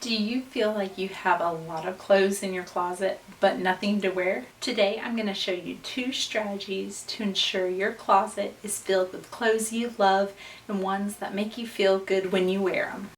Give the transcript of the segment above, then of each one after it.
Do you feel like you have a lot of clothes in your closet but nothing to wear? Today I'm going to show you 2 strategies to ensure your closet is filled with clothes you love and ones that make you feel good when you wear them.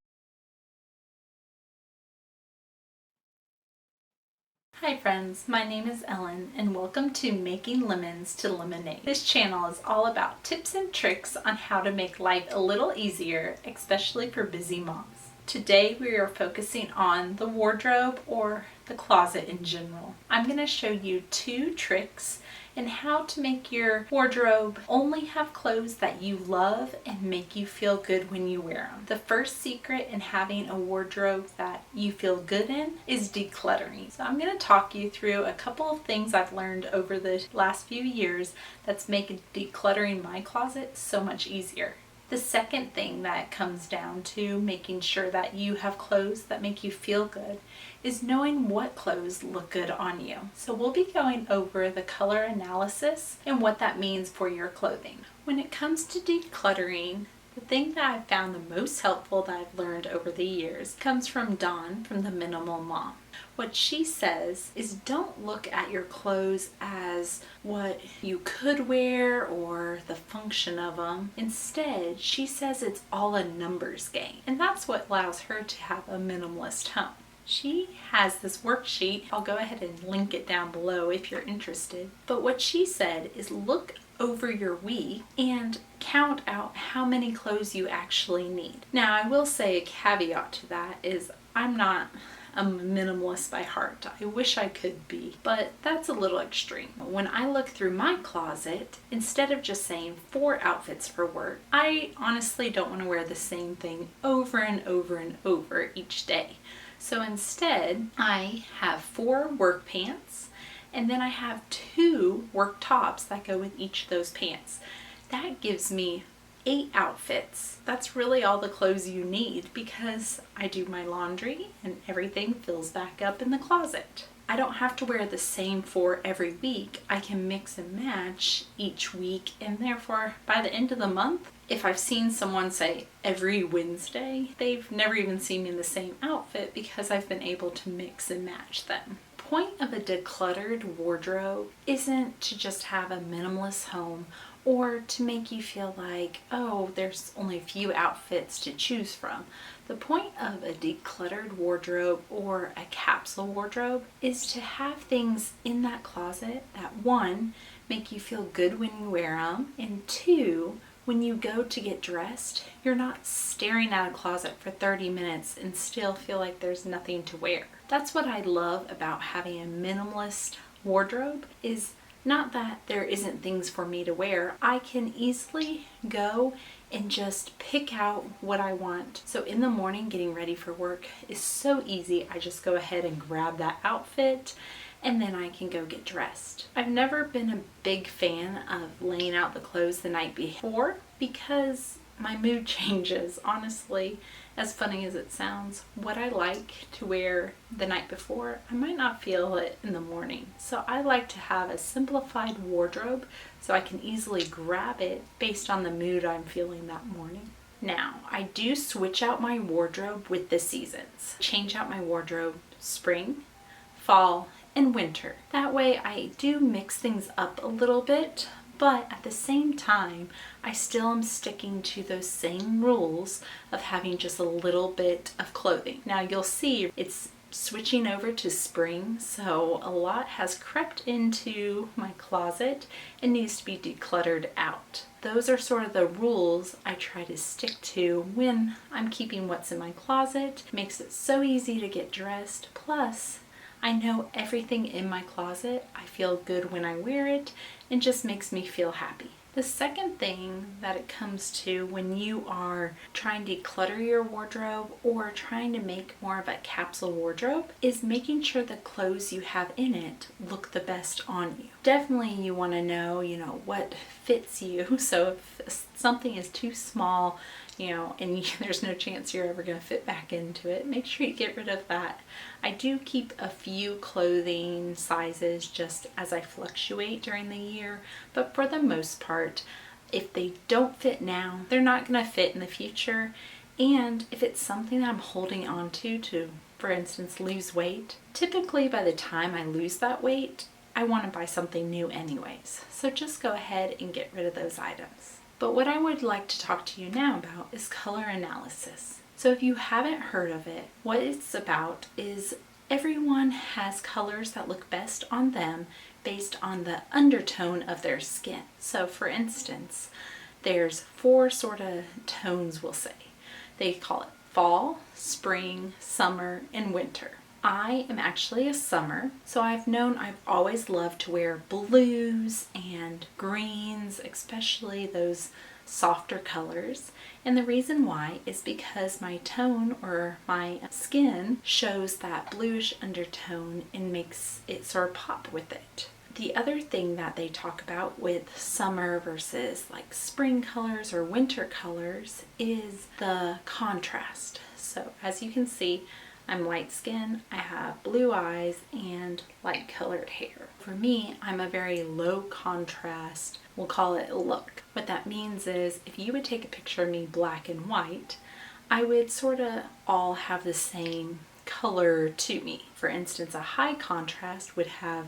Hi friends, my name is Ellen and welcome to Making Lemons to Lemonade. This channel is all about tips and tricks on how to make life a little easier, especially for busy moms. Today we are focusing on the wardrobe or the closet in general. I'm going to show you 2 tricks in how to make your wardrobe only have clothes that you love and make you feel good when you wear them. The first secret in having a wardrobe that you feel good in is decluttering. So I'm going to talk you through a couple of things I've learned over the last few years that's making decluttering my closet so much easier. The second thing that comes down to making sure that you have clothes that make you feel good is knowing what clothes look good on you. So we'll be going over the color analysis and what that means for your clothing. When it comes to decluttering, the thing that I've found the most helpful that I've learned over the years comes from Dawn from the Minimal Mom. What she says is don't look at your clothes as what you could wear or the function of them. Instead, she says it's all a numbers game. And that's what allows her to have a minimalist home. She has this worksheet. I'll go ahead and link it down below if you're interested. But what she said is look over your week and count out how many clothes you actually need. Now, I will say a caveat to that is I'm not a minimalist by heart. I wish I could be, but that's a little extreme. When I look through my closet, instead of just saying 4 outfits for work, I honestly don't want to wear the same thing over and over and over each day. So instead, I have 4 work pants, and then I have 2 work tops that go with each of those pants. That gives me 8 outfits. That's really all the clothes you need because I do my laundry and everything fills back up in the closet. I don't have to wear the same 4 every week. I can mix and match each week, and therefore by the end of the month, if I've seen someone say every Wednesday, they've never even seen me in the same outfit because I've been able to mix and match them. The point of a decluttered wardrobe isn't to just have a minimalist home or to make you feel like, oh, there's only a few outfits to choose from. The point of a decluttered wardrobe or a capsule wardrobe is to have things in that closet that 1, make you feel good when you wear them, and 2, when you go to get dressed, you're not staring at a closet for 30 minutes and still feel like there's nothing to wear. That's what I love about having a minimalist wardrobe is not that there isn't things for me to wear. I can easily go and just pick out what I want. So in the morning, getting ready for work is so easy. I just go ahead and grab that outfit and then I can go get dressed. I've never been a big fan of laying out the clothes the night before because my mood changes. Honestly, as funny as it sounds, what I like to wear the night before, I might not feel it in the morning. So I like to have a simplified wardrobe so I can easily grab it based on the mood I'm feeling that morning. Now, I do switch out my wardrobe with the seasons. Change out my wardrobe spring, fall, and winter. That way I do mix things up a little bit, but at the same time, I still am sticking to those same rules of having just a little bit of clothing. Now you'll see it's switching over to spring, so a lot has crept into my closet and needs to be decluttered out. Those are sort of the rules I try to stick to when I'm keeping what's in my closet. It makes it so easy to get dressed, plus I know everything in my closet. I feel good when I wear it and just makes me feel happy. The second thing that it comes to when you are trying to declutter your wardrobe or trying to make more of a capsule wardrobe is making sure the clothes you have in it look the best on you. Definitely you want to know, what fits you. So if something is too small, and there's no chance you're ever going to fit back into it, make sure you get rid of that. I do keep a few clothing sizes just as I fluctuate during the year, but for the most part, if they don't fit now, they're not going to fit in the future. And if it's something that I'm holding on to for instance, lose weight, typically by the time I lose that weight, I want to buy something new anyways. So just go ahead and get rid of those items. But what I would like to talk to you now about is color analysis. So if you haven't heard of it, what it's about is everyone has colors that look best on them based on the undertone of their skin. So for instance, there's 4 sort of tones, we'll say. They call it fall, spring, summer, and winter. I am actually a summer, so I've always loved to wear blues and greens, especially those softer colors. And the reason why is because my tone or my skin shows that bluish undertone and makes it sort of pop with it. The other thing that they talk about with summer versus like spring colors or winter colors is the contrast. So as you can see, I'm light skinned, I have blue eyes, and light colored hair. For me, I'm a very low contrast, we'll call it look. What that means is if you would take a picture of me black and white, I would sort of all have the same color to me. For instance, a high contrast would have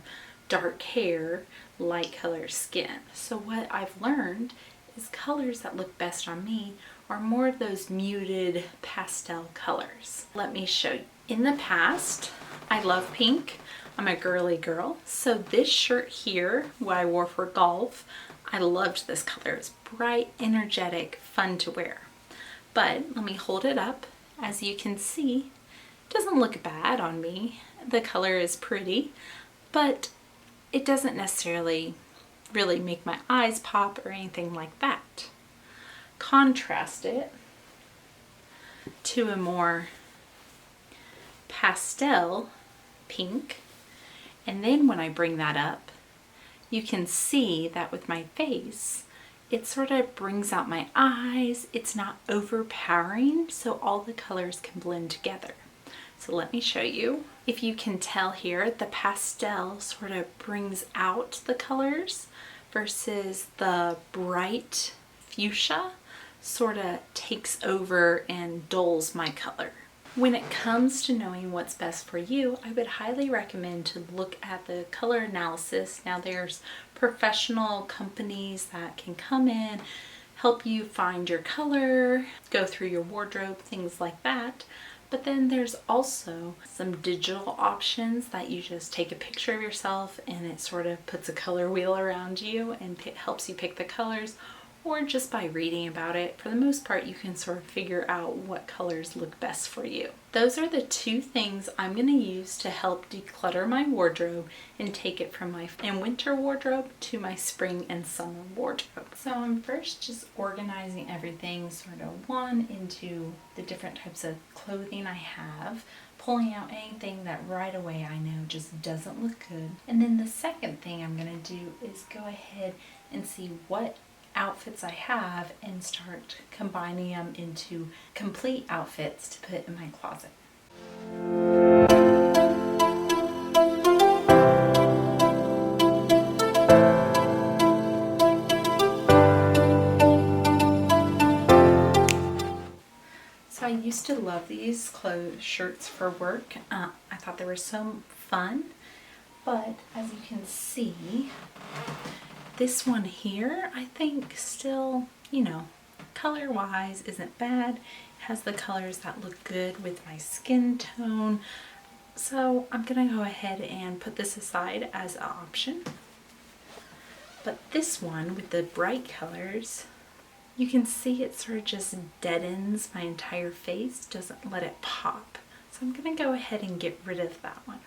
dark hair, light colored skin. So what I've learned is colors that look best on me are more of those muted pastel colors. Let me show you. In the past, I love pink. I'm a girly girl. So this shirt here, what I wore for golf, I loved this color. It's bright, energetic, fun to wear. But let me hold it up. As you can see, it doesn't look bad on me. The color is pretty, but it doesn't necessarily really make my eyes pop or anything like that. Contrast it to a more pastel pink, and then when I bring that up, you can see that with my face, it sort of brings out my eyes. It's not overpowering, so all the colors can blend together. So let me show you. If you can tell here, the pastel sort of brings out the colors versus the bright fuchsia sort of takes over and dulls my color. When it comes to knowing what's best for you, I would highly recommend to look at the color analysis. Now there's professional companies that can come in, help you find your color, go through your wardrobe, things like that. But then there's also some digital options that you just take a picture of yourself and it sort of puts a color wheel around you and helps you pick the colors, or just by reading about it. For the most part, you can sort of figure out what colors look best for you. Those are the 2 things I'm going to use to help declutter my wardrobe and take it from my winter wardrobe to my spring and summer wardrobe. So I'm first just organizing everything sort of one into the different types of clothing I have, pulling out anything that right away I know just doesn't look good. And then the second thing I'm going to do is go ahead and see what outfits I have and start combining them into complete outfits to put in my closet. So I used to love these shirts for work. I thought they were so fun, but as you can see, this one here, I think still, color-wise isn't bad. It has the colors that look good with my skin tone. So I'm gonna go ahead and put this aside as an option. But this one with the bright colors, you can see it sort of just deadens my entire face, doesn't let it pop. So I'm gonna go ahead and get rid of that one.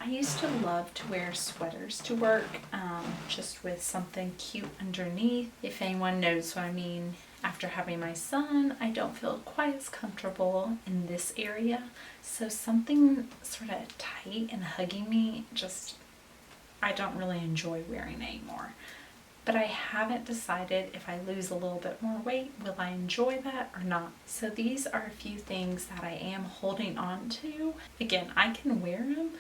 I used to love to wear sweaters to work, just with something cute underneath. If anyone knows what I mean, after having my son, I don't feel quite as comfortable in this area. So something sort of tight and hugging me, I don't really enjoy wearing anymore. But I haven't decided if I lose a little bit more weight, will I enjoy that or not? So these are a few things that I am holding on to. Again, I can wear them.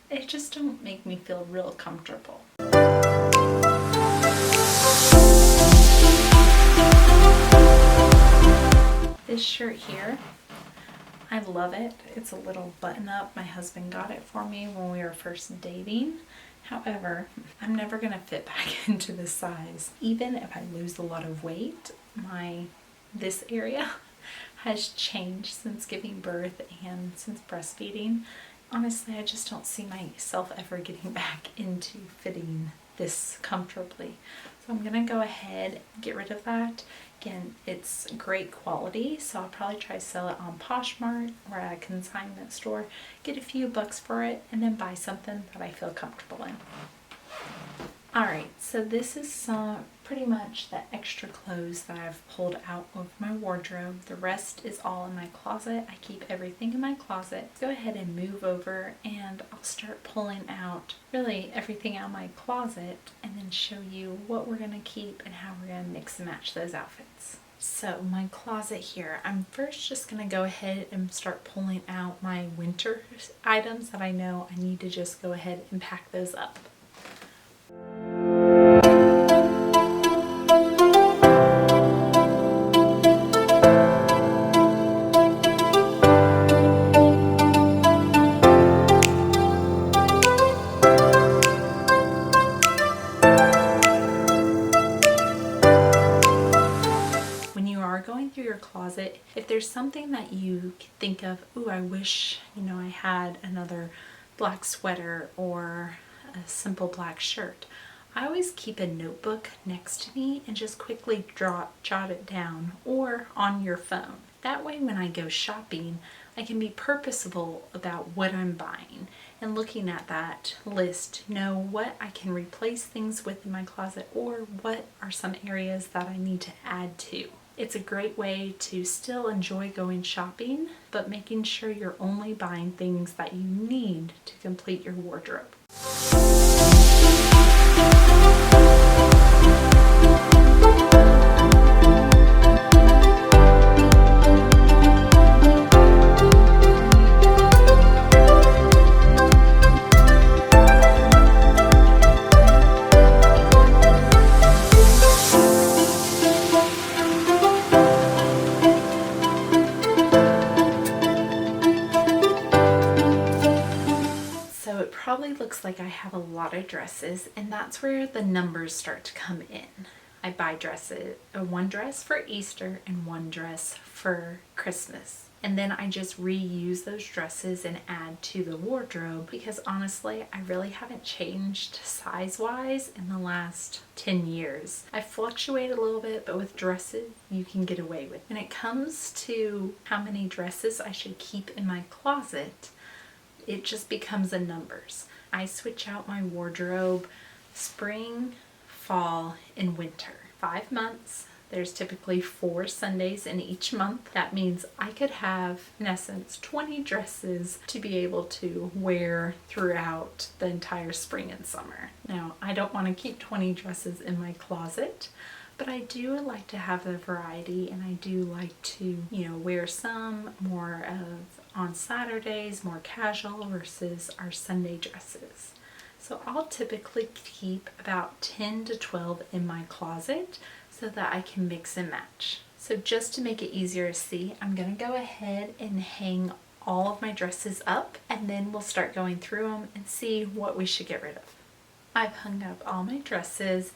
It just don't make me feel real comfortable. This shirt here, I love it. It's a little button up. My husband got it for me when we were first dating. However, I'm never gonna fit back into this size. Even if I lose a lot of weight, this area has changed since giving birth and since breastfeeding. Honestly, I just don't see myself ever getting back into fitting this comfortably. So I'm gonna go ahead and get rid of that. Again, it's great quality, so I'll probably try to sell it on Poshmark or at a consignment store, get a few bucks for it, and then buy something that I feel comfortable in. Alright, so this is pretty much the extra clothes that I've pulled out of my wardrobe. The rest is all in my closet. I keep everything in my closet. Go ahead and move over and I'll start pulling out really everything out of my closet and then show you what we're going to keep and how we're going to mix and match those outfits. So my closet here, I'm first just going to go ahead and start pulling out my winter items that I know I need to just go ahead and pack those up. Closet, if there's something that you think of, ooh, I wish, I had another black sweater or a simple black shirt, I always keep a notebook next to me and just quickly jot it down, or on your phone. That way when I go shopping, I can be purposeful about what I'm buying and looking at that list, know what I can replace things with in my closet or what are some areas that I need to add to. It's a great way to still enjoy going shopping, but making sure you're only buying things that you need to complete your wardrobe. Probably looks like I have a lot of dresses, and that's where the numbers start to come in. I buy dresses, one dress for Easter and one dress for Christmas. And then I just reuse those dresses and add to the wardrobe because honestly, I really haven't changed size-wise in the last 10 years. I fluctuate a little bit, but with dresses, you can get away with it. When it comes to how many dresses I should keep in my closet, it just becomes a numbers. I switch out my wardrobe spring, fall, and winter. 5 months. There's typically 4 Sundays in each month. That means I could have, in essence, 20 dresses to be able to wear throughout the entire spring and summer. Now, I don't want to keep 20 dresses in my closet, but I do like to have the variety, and I do like to, wear some more of on Saturdays, more casual versus our Sunday dresses. So I'll typically keep about 10 to 12 in my closet so that I can mix and match. So just to make it easier to see, I'm gonna go ahead and hang all of my dresses up, and then we'll start going through them and see what we should get rid of. I've hung up all my dresses,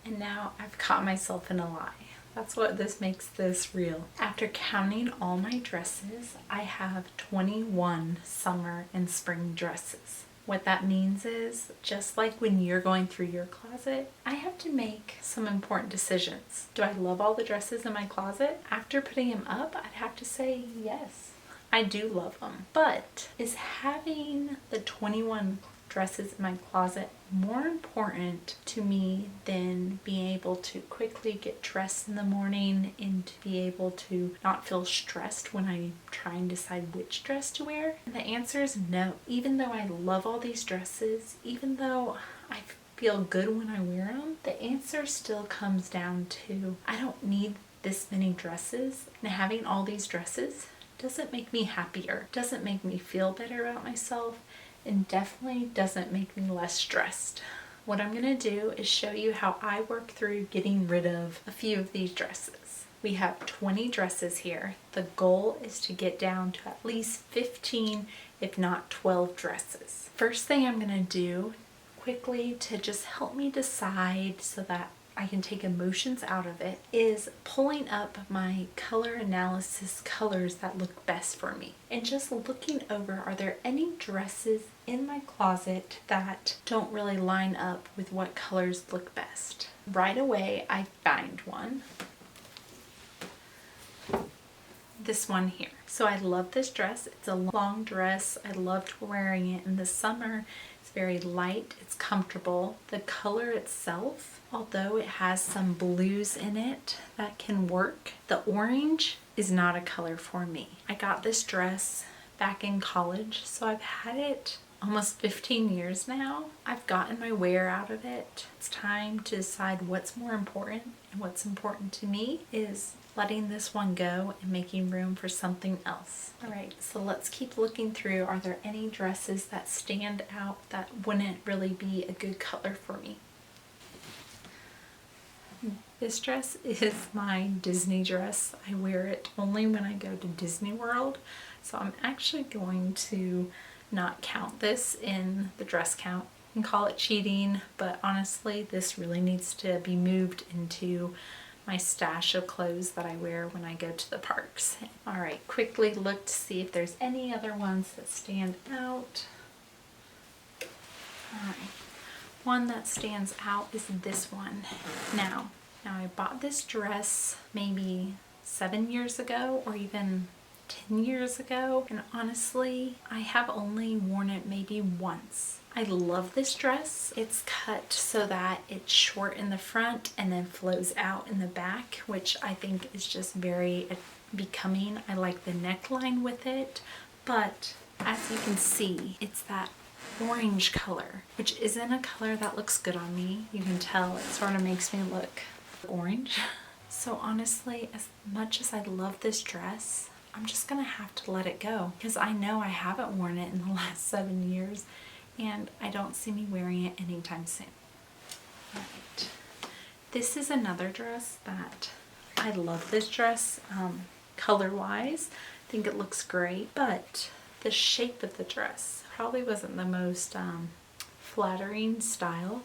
and now I've caught myself in a lie. That's what this makes this real. After counting all my dresses, I have 21 summer and spring dresses. What that means is, just like when you're going through your closet, I have to make some important decisions. Do I love all the dresses in my closet? After putting them up, I'd have to say yes. I do love them. But is having the 21 dresses in my closet more important to me than being able to quickly get dressed in the morning and to be able to not feel stressed when I try and decide which dress to wear? And the answer is no. Even though I love all these dresses, even though I feel good when I wear them, the answer still comes down to I don't need this many dresses, and having all these dresses doesn't make me happier, doesn't make me feel better about myself, and definitely doesn't make me less stressed. What I'm going to do is show you how I work through getting rid of a few of these dresses. We have 20 dresses here. The goal is to get down to at least 15, if not 12 dresses. First thing I'm gonna do quickly to just help me decide so that I can take emotions out of it is pulling up my color analysis colors that look best for me and just looking over, are there any dresses in my closet that don't really line up with what colors look best? Right away I find one. This one here. So I love this dress. It's a long dress. I loved wearing it in the summer. It's very light, it's comfortable. The color itself, although it has some blues in it that can work, the orange is not a color for me. I got this dress back in college, so I've had it almost 15 years now. I've gotten my wear out of it. It's time to decide what's more important, and what's important to me is letting this one go and making room for something else. All right, so let's keep looking through. Are there any dresses that stand out that wouldn't really be a good color for me? This dress is my Disney dress. I wear it only when I go to Disney World, so I'm actually going to not count this in the dress count and call it cheating, but honestly, this really needs to be moved into my stash of clothes that I wear when I go to the parks. All right, quickly look to see if there's any other ones that stand out. All right, one that stands out is this one. Now I bought this dress maybe 7 years ago or even 10 years ago, and honestly, I have only worn it maybe once. I love this dress. It's cut so that it's short in the front and then flows out in the back, which I think is just very becoming. I like the neckline with it, but as you can see, it's that orange color, which isn't a color that looks good on me. You can tell it sort of makes me look orange. So honestly, as much as I love this dress, I'm just gonna have to let it go because I know I haven't worn it in the last 7 years and I don't see me wearing it anytime soon. All right. This is another dress that I love this dress color-wise. I think it looks great, but the shape of the dress probably wasn't the most flattering style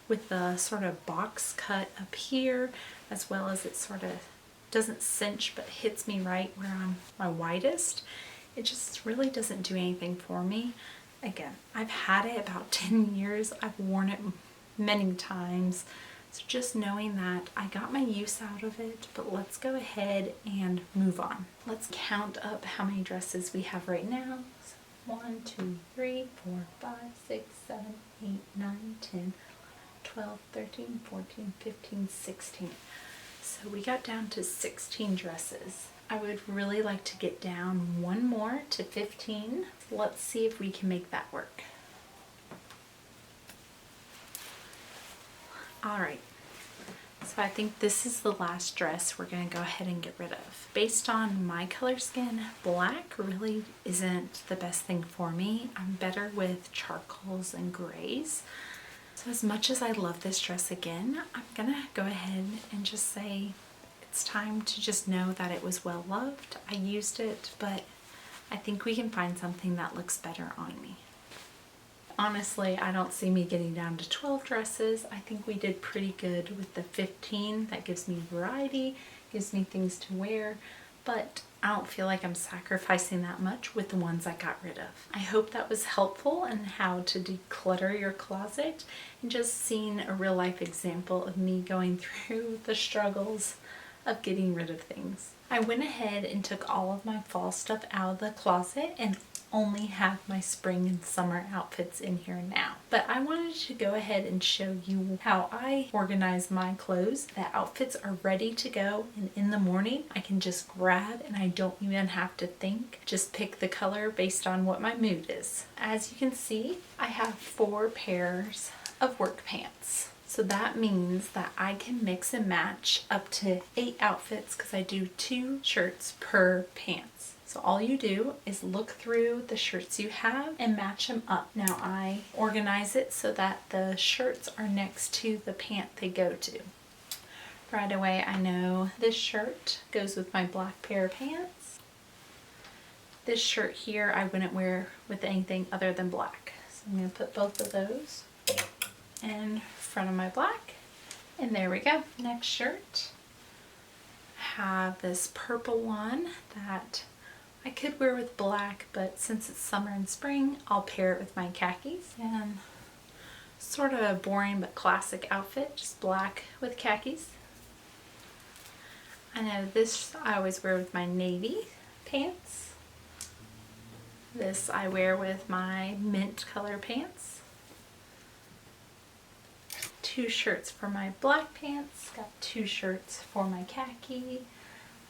with the sort of box cut up here, as well as it sort of doesn't cinch but hits me right where I'm my widest. It just really doesn't do anything for me. Again, I've had it about 10 years. I've worn it many times. So just knowing that I got my use out of it, but let's go ahead and move on. Let's count up how many dresses we have right now. So 1, 2, 3, 4, 5, 6, 7, 8, 9, 10, 12, 13, 14, 15, 16. So we got down to 16 dresses. I would really like to get down one more to 15. Let's see if we can make that work. All right, so I think this is the last dress we're gonna go ahead and get rid of. Based on my color skin, black really isn't the best thing for me. I'm better with charcoals and grays. So as much as I love this dress again, I'm gonna go ahead and just say it's time to just know that it was well loved. I used it, but I think we can find something that looks better on me. Honestly, I don't see me getting down to 12 dresses. I think we did pretty good with the 15. That gives me variety, gives me things to wear, but I don't feel like I'm sacrificing that much with the ones I got rid of. I hope that was helpful in how to declutter your closet and just seeing a real life example of me going through the struggles of getting rid of things. I went ahead and took all of my fall stuff out of the closet and only have my spring and summer outfits in here now. But I wanted to go ahead and show you how I organize my clothes. The outfits are ready to go, and in the morning I can just grab and I don't even have to think. Just pick the color based on what my mood is. As you can see, I have 4 pairs of work pants. So that means that I can mix and match up to 8 outfits because I do 2 shirts per pants. So all you do is look through the shirts you have and match them up. Now I organize it so that the shirts are next to the pant they go to. Right away I know this shirt goes with my black pair of pants. This shirt here I wouldn't wear with anything other than black. So I'm going to put both of those in front of my black. And there we go. Next shirt. I have this purple one that I could wear with black, but since it's summer and spring, I'll pair it with my khakis. And sort of a boring but classic outfit, just black with khakis. I know this I always wear with my navy pants. This I wear with my mint color pants. 2 shirts for my black pants, got 2 shirts for my khaki.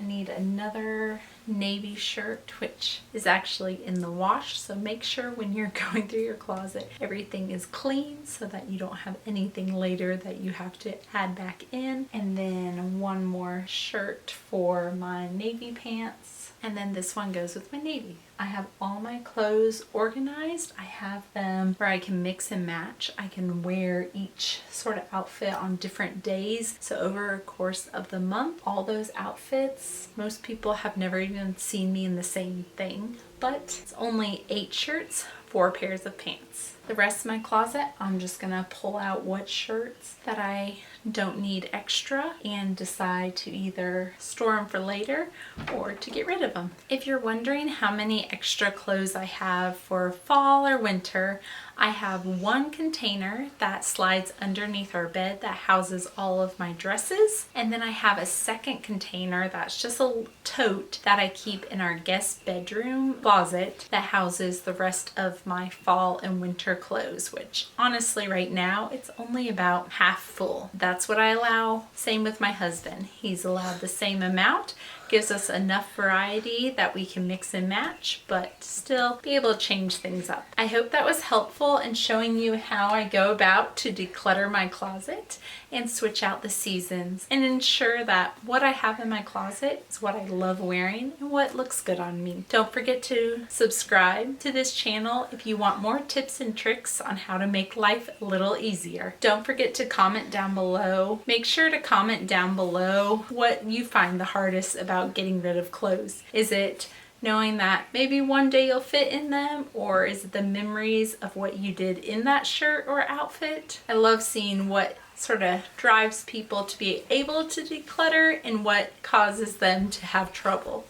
I need another navy shirt, which is actually in the wash, so make sure when you're going through your closet everything is clean so that you don't have anything later that you have to add back in. And then one more shirt for my navy pants, and then this one goes with my navy. I have all my clothes organized. I have them where I can mix and match. I can wear each sort of outfit on different days. So over a course of the month, all those outfits, most people have never even seen me in the same thing, but it's only 8 shirts, 4 pairs of pants. The rest of my closet, I'm just gonna pull out what shirts that I don't need extra and decide to either store them for later or to get rid of them. If you're wondering how many extra clothes I have for fall or winter, I have one container that slides underneath our bed that houses all of my dresses. And then I have a second container that's just a tote that I keep in our guest bedroom closet that houses the rest of my fall and winter clothes, which honestly right now it's only about half full. That's what I allow. Same with my husband. He's allowed the same amount. Gives us enough variety that we can mix and match, but still be able to change things up. I hope that was helpful in showing you how I go about to declutter my closet and switch out the seasons and ensure that what I have in my closet is what I love wearing and what looks good on me. Don't forget to subscribe to this channel if you want more tips and tricks on how to make life a little easier. Don't forget to comment down below. Make sure to comment down below what you find the hardest about getting rid of clothes. Is it knowing that maybe one day you'll fit in them, or is it the memories of what you did in that shirt or outfit? I love seeing what sort of drives people to be able to declutter and what causes them to have trouble.